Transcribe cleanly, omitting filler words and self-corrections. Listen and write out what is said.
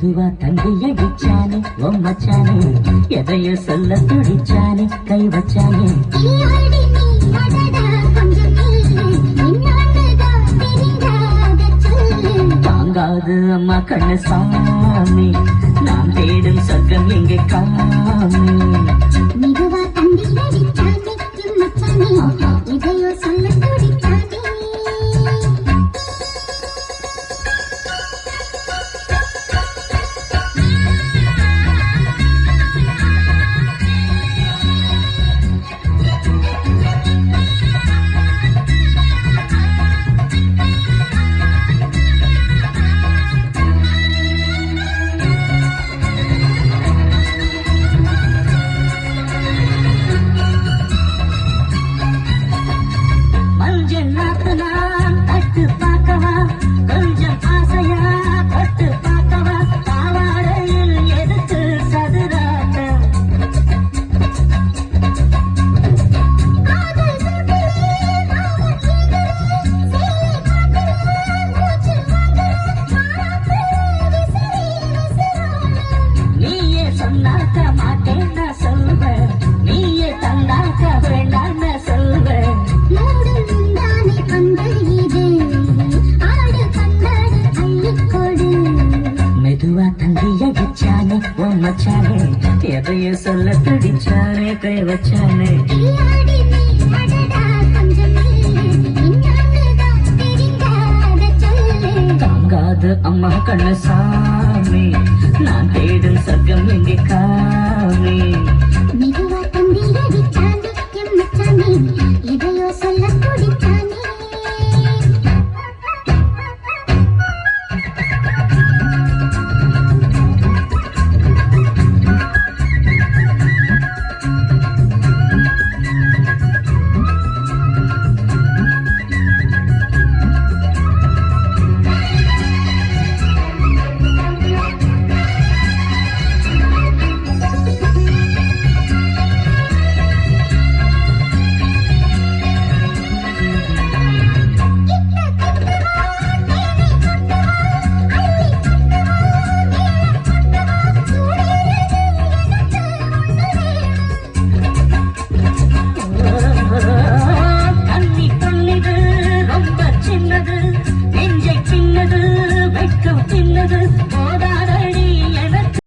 மெதுவா தண்டி அடிச்சானே ஓ மச்சானே எதையோ சொல்ல துடிச்சானே கை வச்சானே தாங்காது அம்மா கண்ணு சாமி நாம் தேடும் சொர்க்கம் எங்கே காமி மெதுவா தண்டி அடிச்சானே மச்சானே எதையோ சொல்ல துடிச்சானே மச்சானே எதைய சொல்ல துடிச்சானே கை வச்சானே தாங்காது அம்மா கண்ணு சாமி நான் தேடும் சொர்க்கம் எங்கே காமி மெதுவா தந்தி அடிச்சானே எம் மச்சானே எதையோ சொல்ல துடிச்சானே